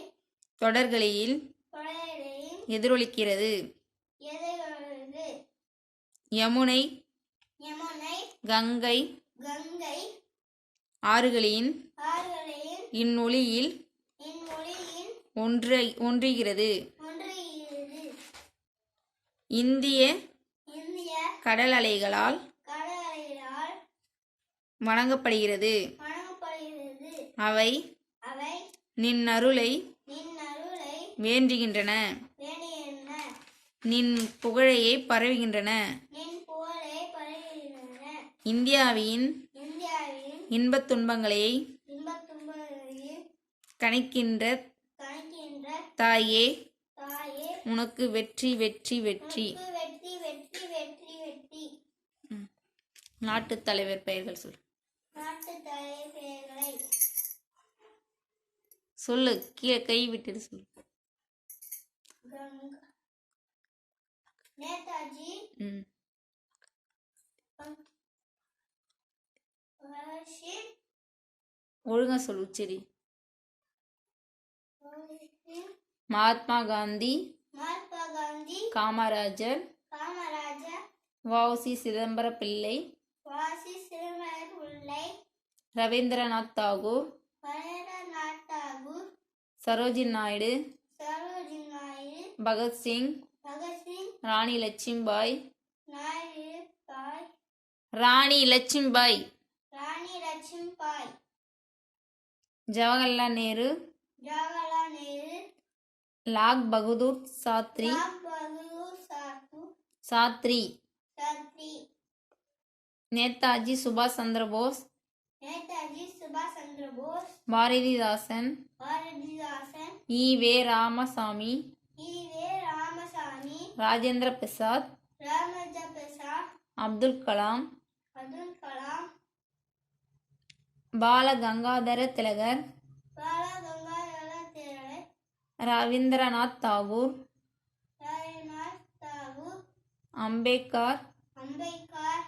தொடர்களில் தொடரையும் எதிரொலிக்கிறது. எதிர்கொள்கிறது. யமுனை யமுனை கங்கை கங்கை ஆறுகளின் ஆறுகளையும் இந்நொலியில் இம்மொழியில் ஒன்றுகிறது. ஒன்றுகிறது. இந்திய இந்திய கடல் அலைகளால் கடலைகளால் வணங்கப்படுகிறது. வணங்கப்படுகிறது. அவை அவை நின் அருளை நின் அருளை வேண்டுகின்றன. வேண்டுகின்றன. நின் புகழையை பரவுகின்றன. நின் புகழை பரவுகின்றன. இந்தியாவின் இந்தியாவின் இன்பத் துன்பங்களை இன்பத் துன்பங்களையும் கணிக்கின்ற கணிக்கின்ற தாயே தாயே உனக்கு வெற்றி வெற்றி வெற்றி. உனக்கு வெற்றி வெற்றி வெற்றி வெற்றி. நாட்டுத் தலைவர் பெயர்கள் சொல். நாட்டு சொல்லு, கீழே கை விட்டுட்டு சொல்லு. கங்கா, நேதாஜி, ம் வர்ஷிப், ஒழுங்கா சொல்லு, சரி. மகாத்மா காந்தி, மகாத்மா காந்தி, காமராஜர், காமராஜர், வ.உ.சி. சிதம்பர பிள்ளை, வாசி சிறுவர் பிள்ளை, ரவீந்திரநாத் தாகூர், ரவீந்திரநாத் தாகூர், சரோஜினி நாயுடு, சரோஜினி நாயுடு, பகத்சிங், பகத்சிங், ராணி லட்சுமிபாய், நாயுடு பாய், ராணி லட்சுமிபாய், ராணி லட்சுமிபாய், ஜவஹர்லால் நேரு, ஜவஹர்லால் நேரு, லால் பகதூர் சாஸ்திரி, லால் பகதூர் சாஸ்திரி, சாஸ்திரி, நேதாஜி சுபாஷ் சந்திர போஸ், நேதாஜி சுபாஷ் சந்திர போஸ், பாரதிதாசன், பாரதிதாசன், ஈ.வே. ராமசாமி, ஈவே ராமசாமி, ராஜேந்திர பிரசாத், ராமேந்திர பிரசாத், அப்துல் கலாம், அப்துல் கலாம், பால கங்காதர திலகர், பாலகங்காதர திலகர், ரவீந்திரநாத் தாகூர், ரவீந்திரநாத் தாகூர், அம்பேத்கர், அம்பேத்கர்,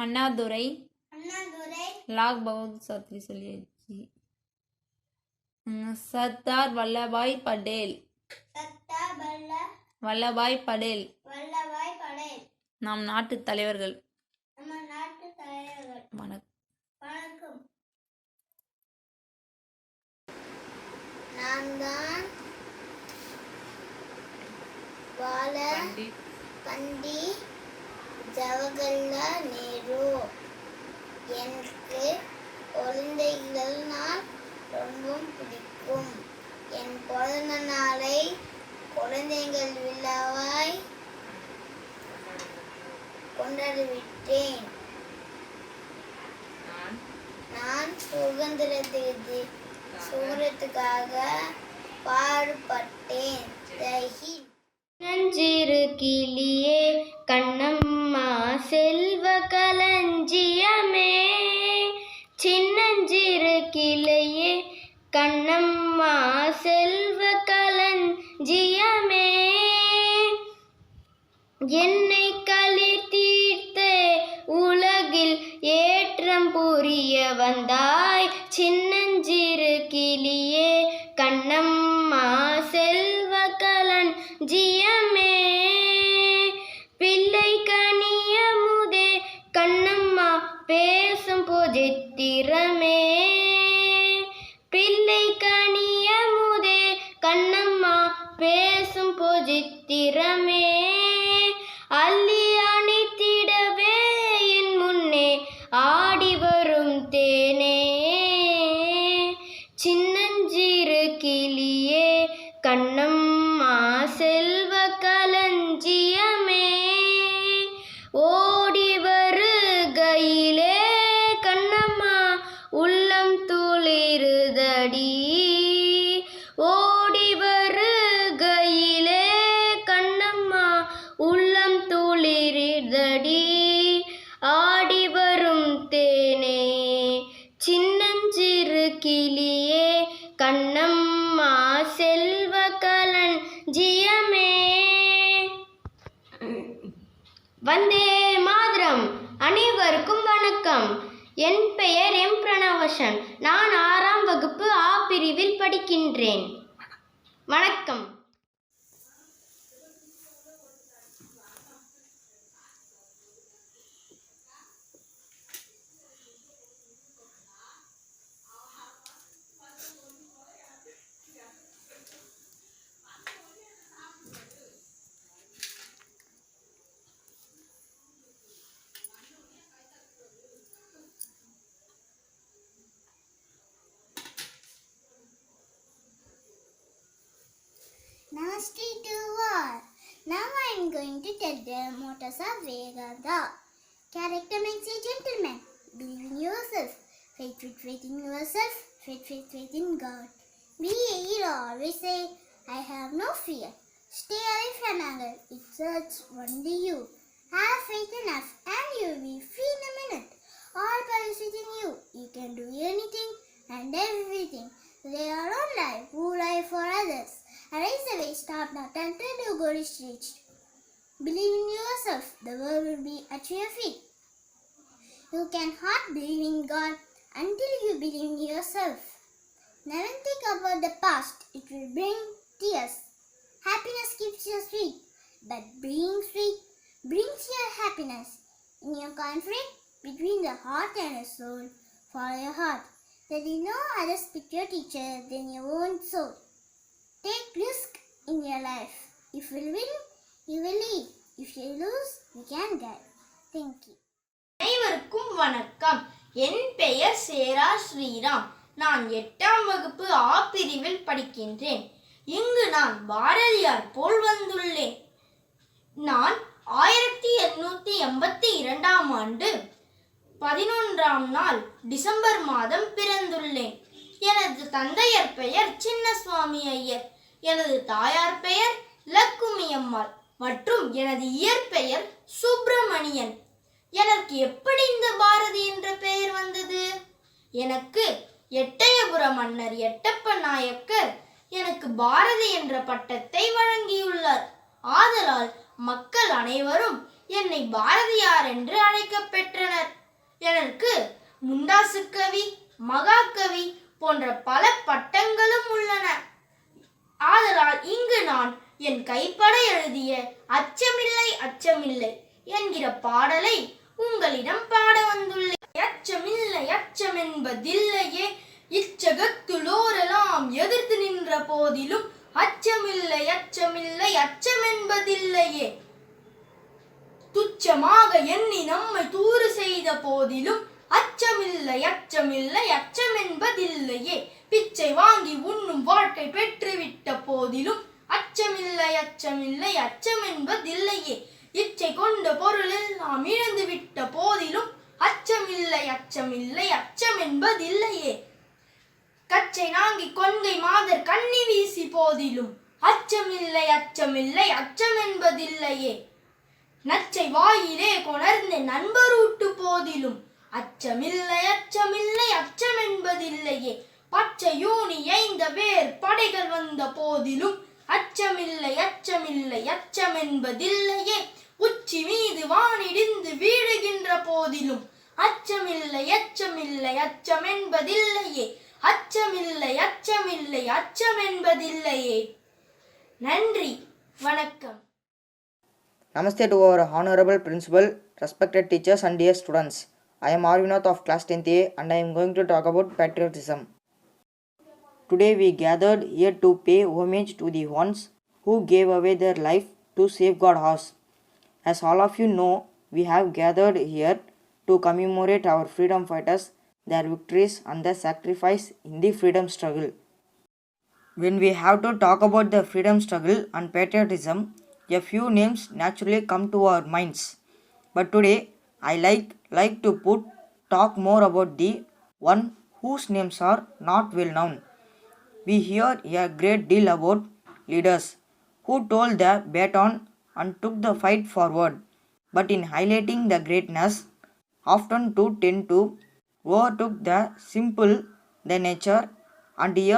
அண்ணாதுரை, அண்ணாதுரை, லால் பகதூர் சாஸ்திரி சொல்லியாச்சு. சர்தார் வல்லபாய் படேல், சர்தார் வல்லபாய் படேல் வல்லபாய் படேல், நம் நாட்டு தலைவர்கள். நம்ம நாட்டு தலைவர்கள். வணக்கம். வணக்கம். நான் தான் பால பண்டிட் ஜவஹர்லால் நேரு. எனக்கு குழந்தைகள்னால் ரொம்ப பிடிக்கும். என் பிறந்த நாளை குழந்தைகள் விழாவாய் கொண்டாடிவிட்டேன். நான் சுதந்திரத்துக்காக பாடுபட்டேன். ஜெய்ஹிந்த். நஞ்சிறு கிளியே கண்ணம்மா செல்வ களஞ்சியமே, சின்னஞ்சிறு கிளையே கண்ணம்மா செல்வ களஞ்சியமே, என்னை களிர் தீர்த்த உலகில் ஏற்றம் புரிய வந்தாய், சின்னஞ்சிறு கிளியே கண்ணம்மா செல்வ களஞ்சியமே, பிள்ளை கனியமுதே கண்ணம்மா பேசும் பொதித்திரமே, பிள்ளை கனியமுதே கண்ணம்மா பேசும் பொதித்திரமே, அள்ளி அணைத்திடவே என் முன்னே ஆடி வரும் தேனே, சின்னஞ்சிறு கிளியே கண்ணம்மா செல்வ களஞ்சியமே, ஓடி வருகையிலே கண்ணம்மா உள்ளம் துளிருதடி, ஓடி வருகையிலே கண்ணம்மா உள்ளம் துளிருதடி, ஆடி வரும் தேனே, சின்னஞ்சிறு கிளியே கண்ணம்மா செல்வ களஞ்சியமே. வந்தே மாதரம். அனைவருக்கும் வணக்கம். என் பெயர் எம் பிரணவசன். நான் 6ஆம் வகுப்பு ஆ பிரிவில் படிக்கின்றேன். வணக்கம். Namaste to all. Now I am going to tell the mottos of Vedanta. Character makes a gentleman. Believe in yourself. Faith in yourself. Faith in God. Be a hero. Always say, I have no fear. Stay away from anger. It hurts only you. Have faith enough and you will be free in a minute. All power is within you. You can do anything and everything. but not until your goal is reached. Believe in yourself, the world will be at your feet. You cannot believe in God until you believe in yourself. Never think about the past, it will bring tears. Happiness keeps you sweet, but being sweet brings your happiness. In your conflict between the heart and the soul, follow your heart. There is no other spiritual teacher than your own soul. Take risk in your life. If you win, you will lead. If you lose, you can guide. Thank you. அனைவருக்கும் வணக்கம். என் பெயர் சேரா ஸ்ரீராம். நான் 8ஆம் வகுப்பு ஆ பிரிவில் படிக்கின்றேன். இங்கு நான் பாரதியார் போல் வந்துள்ளேன். நான் 1882ஆம் ஆண்டு 11ஆம் நாள் டிசம்பர் மாதம் பிறந்துள்ளேன். எனது தந்தையர் பெயர் சின்னசுவாமி ஐயர், எனது தாயார் பெயர் லக்குமி அம்மாள் மற்றும் எனது இயற்பெயர் சுப்பிரமணியன். எனக்கு எப்படி இந்த பாரதி என்ற பெயர் வந்தது? எனக்கு எட்டயபுர மன்னர் எட்டப்ப நாயக்கர் எனக்கு பாரதி என்ற பட்டத்தை வழங்கியுள்ளார். ஆதலால் மக்கள் அனைவரும் என்னை பாரதியார் என்று அழைக்கப் பெற்றனர். எனக்கு முண்டாசு கவி, மகாகவி போன்ற பல பட்டங்களும் உள்ளன. ஆதலால் இங்கு நான் என் கைப்பட எழுதிய அச்சமில்லை அச்சமில்லை என்கிற பாடலை உங்களிடம் பாட வந்துள்ளேன். அச்சமில்லை அச்சமென்பதில்லையே, இச்சகத்துளோரெல்லாம் எதிர்த்து நின்ற போதிலும் அச்சமில்லை அச்சமில்லை அச்சமென்பதில்லையே. துச்சமாக எண்ணி நம்மை தூறு செய்த போதிலும் அச்சமில்லை அச்சமில்லை அச்சமென்பதில்லையே. பிச்சை வாங்கி உண்ணும் வாழ்க்கை பெற்றுவிட்ட போதிலும் அச்சமில்லை அச்சமில்லை அச்சமென்பதில்லையே. இச்சை கொண்ட பொருளில் நாம் இழந்து விட்ட போதிலும் அச்சமில்லை அச்சமில்லை அச்சமென்பதில்லையே. கச்சை நாங்கி கொன்கை மாதர் கண்ணி வீசி போதிலும் அச்சமில்லை அச்சமில்லை அச்சமென்பதில்லையே. நச்சை வாயிலே கொணர்ந்து நண்பரூட்டு போதிலும் அச்சமில்லை அச்சமில்லை அச்சமென்பதில்லையே. பச்சையூனி ஐந்த வேர் படைகள் வந்த போதிலும் அச்சமில்லை அச்சமில்லை அச்சமென்பதில்லையே. உச்சி மீது வானிடிந்து வீழுகின்ற போதிலும் அச்சமில்லை அச்சமில்லை அச்சமென்பதில்லையே. அச்சமில்லை அச்சமில்லை அச்சமென்பதில்லையே. நன்றி, வணக்கம். Namaste to our honorable principal, respected teachers and dear students. I am Arvinath of class 10th A and I am going to talk about patriotism. Today we gathered here to pay homage to the ones who gave away their life to safeguard us. As all of you know, we have gathered here to commemorate our freedom fighters, their victories and their sacrifice in the freedom struggle. When we have to talk about the freedom struggle and patriotism, a few names naturally come to our minds. But today, I like to talk more about the one whose names are not well known. We hear a great deal about leaders who told the baton and took the fight forward, but in highlighting the greatness, often to tend to overtook the simple, the nature and the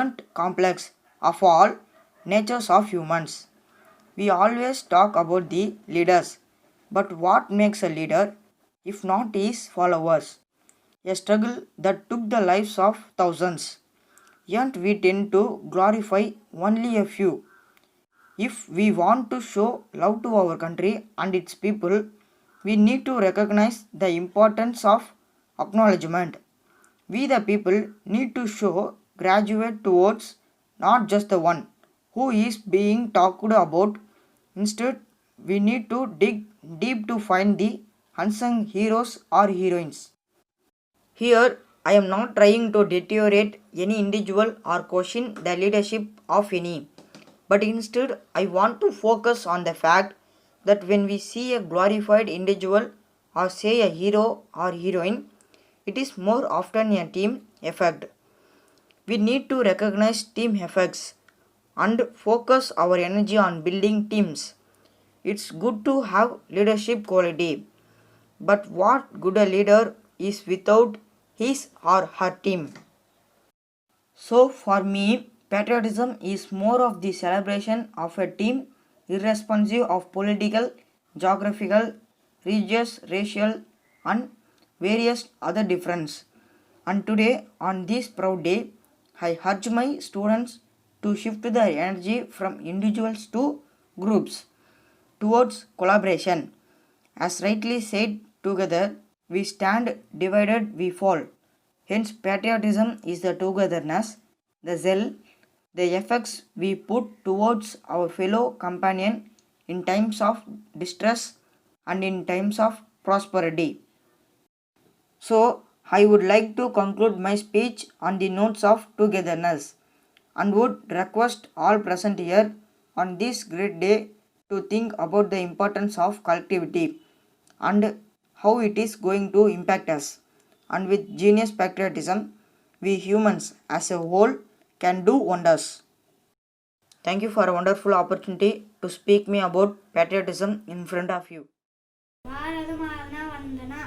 complex of all natures of humans. We always talk about the leaders, but what makes a leader if not his followers? A struggle that took the lives of thousands. Yet we tend to glorify only a few. If we want to show love to our country and its people, we need to recognize the importance of acknowledgement. We the people need to show gratitude towards not just the one who is being talked about. Instead, we need to dig deep to find the unsung heroes or heroines. Here, I am not trying to deteriorate any individual or question the leadership of any, but instead I want to focus on the fact that when we see a glorified individual or say a hero or heroine, it is more often a team effect. We need to recognize team effects and focus our energy on building teams. It's good to have leadership quality, but what good a leader is without his or her team? So for me, patriotism is more of the celebration of a team irresponsive of political, geographical, religious, racial, and various other differences. And today, on this proud day, I urge my students to shift their energy from individuals to groups towards collaboration. As rightly said, together we stand, divided we fall. Hence, patriotism is the togetherness, the zeal, the efforts we put towards our fellow companion in times of distress and in times of prosperity. So, I would like to conclude my speech on the notes of togetherness and would request all present here on this great day to think about the importance of collectivity and how it is going to impact us. And with genius patriotism, we humans as a whole can do wonders. Thank you for a wonderful opportunity to speak me about patriotism in front of you. பாரத மாதா வந்தனா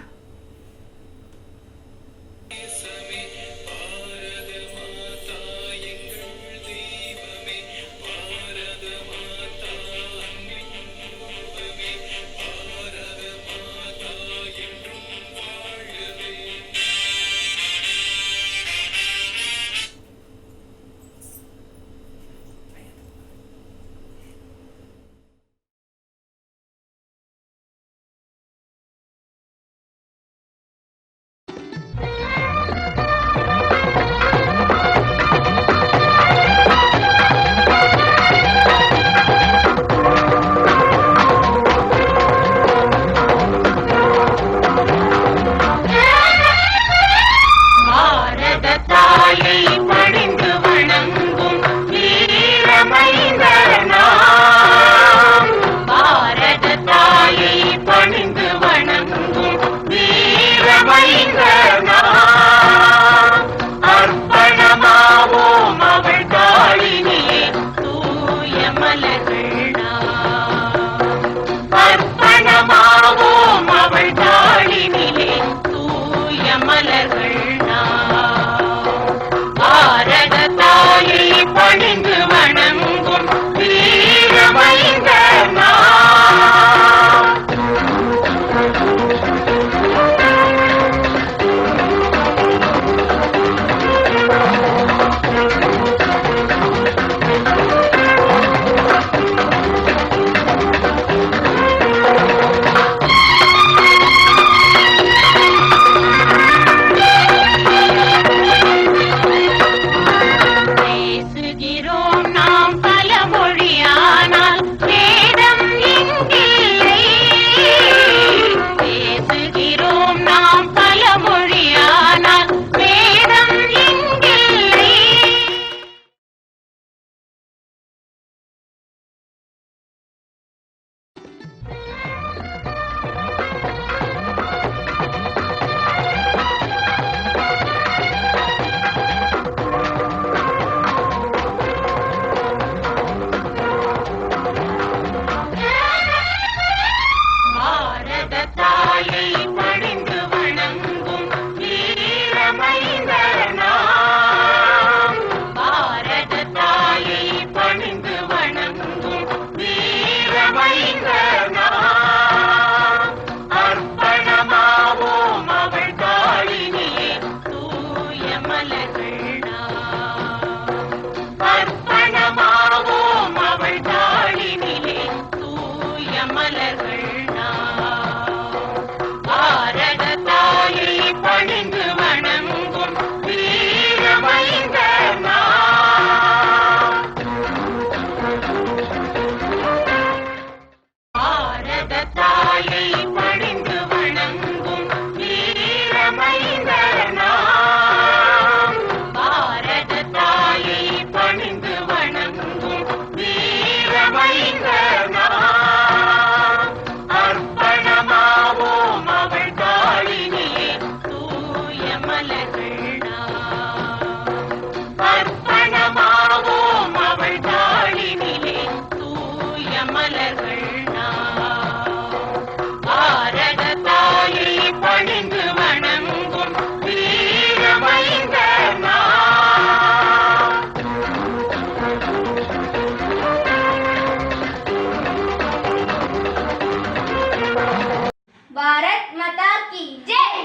की जय।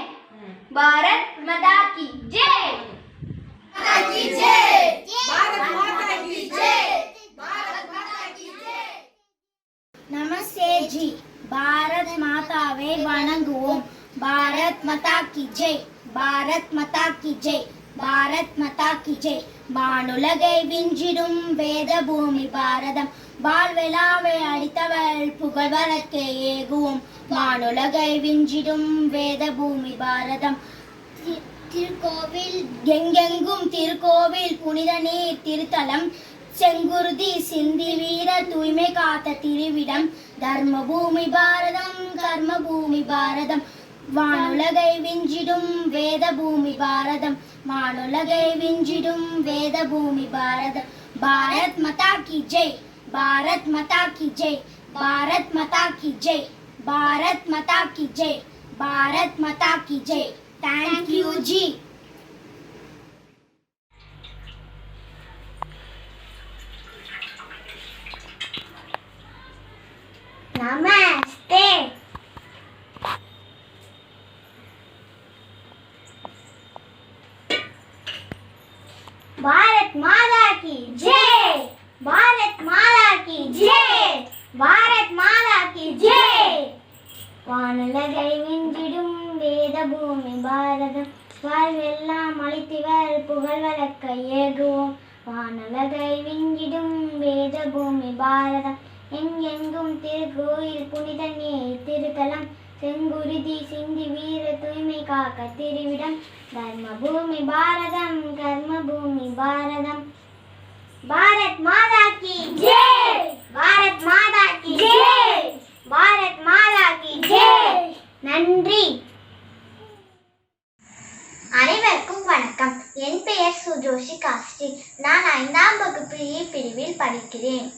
भारत माता की जय। माता की जय। भारत माता की जय। भारत माता की जय। नमस्ते जी। भारत मातावे वणंगुवोम। भारत माता की जय। भारत माता की जय। भारत माता की जय. வானுலகை விஞ்சிடும் வேத பூமி பாரதம் வாழ்வெலாவை அடித்தவள் புகழ்வதற்கே ஏகுவோம். வானுலகை விஞ்சிடும் வேத பூமி பாரதம். திருக்கோவில் எங்கெங்கும் திருக்கோவில் புனித நீர் திருத்தலம் செங்குருதி சிந்தி வீர தூய்மை காத்த திருவிடம் தர்ம பூமி பாரதம் கர்ம பூமி பாரதம். வானுலகை விஞ்சிடும் வேத பூமி பாரதம் வானுலகை விஞ்சிடும் வேத பூமி பாரதம். பாரத் மாதா கி ஜெய். பாரத் மாதா கி ஜெய். பாரத் மாதா கி ஜெய். பாரத் மாதா கி ஜெய். பாரத் மாதா கி ஜெய். थैंक यू जी. नमस्ते. भारत माता की जय. भारत माता की जय. भारत माता की जय. வானுலகை விஞ்சிடும் வேத பூமி பாரதம் வாழ்வெல்லாம் அளித்தவர் புகழ்வதற்க ஏகுவோம். வானுலகை விஞ்சிடும் வேத பூமி பாரதம் எங்கெங்கும் திருக்கோயில் புனித நீர் திருத்தலம் செங்குருதி சிந்தி வீர தூய்மை காக்க திருவிடம் தர்ம பூமி பாரதம் கர்ம பூமி பாரதம். பாரத் மாதா की जय. भारत माता की जय. भारत माता की जय. நன்றி. அனைவருக்கும் வணக்கம். என் பெயர் சுஜோஷி காஸ்டி. நான் 5ஆம் வகுப்பு ஏ பிரிவில் படிக்கிறேன்.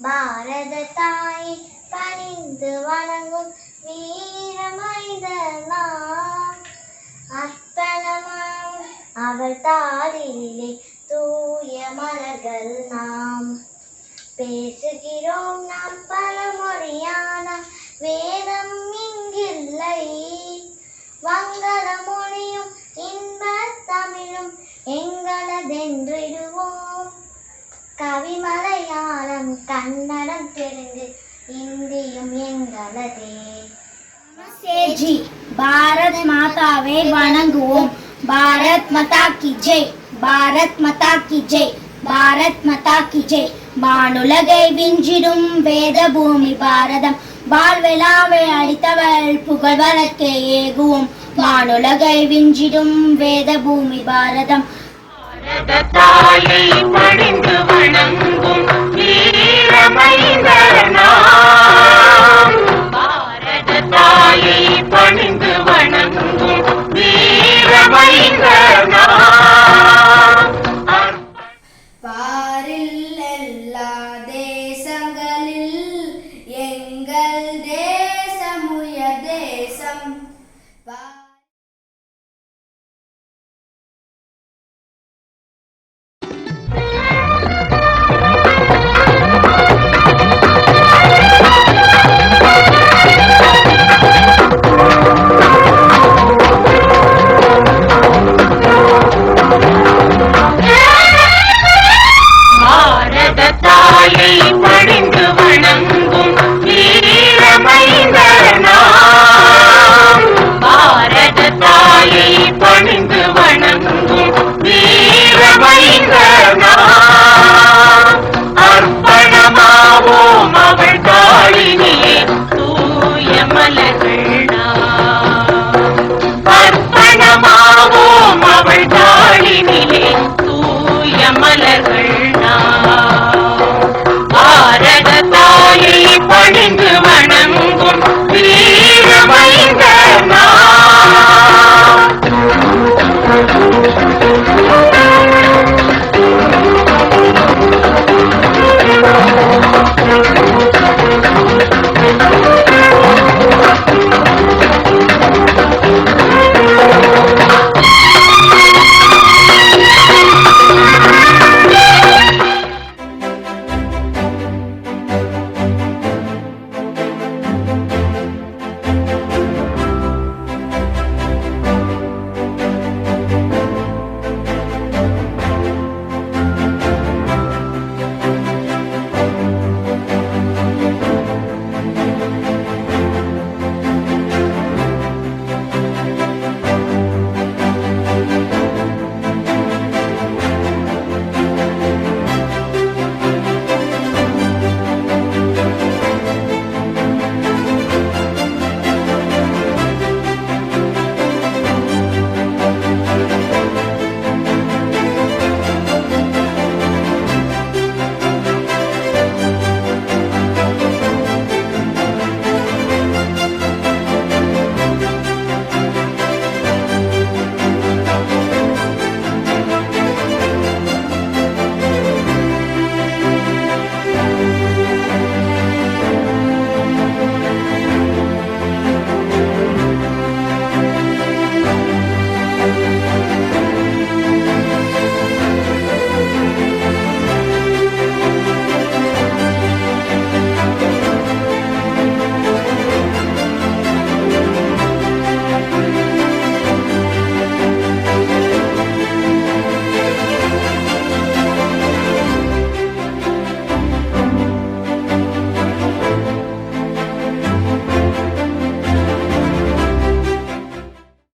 பாரத தாயை பணிந்து வணங்கும் வீரமைதனாம் அர்ப்பணமாம் அவள் தாளிலே தூய மலர்கள் நாம் பேசுகிறோம். நாம் பல மொழியான வேதம் இங்கில்லை. வங்கட மொழியும் இன்ப தமிழும் எங்களதென்றிடுவோம். கவி மலையாளம் கன்னடம் தெலுங்கு இந்தியும் எங்களதே. जी. भारत मातावे वणंगुवोम. भारत माता की जय. भारत माता की जय. भारत माता की जय. வானுலகை விஞ்சிடும் வேத பூமி பாரதம் வாழ்வெலாவை அடித்தவள் புகழ்வதற்கே ஏகுவோம். வானுலகை விஞ்சிடும் வேத பூமி பாரதம். தாயை பணிந்து வணங்கும் வீரமைந்தனாம் பாரத தாயை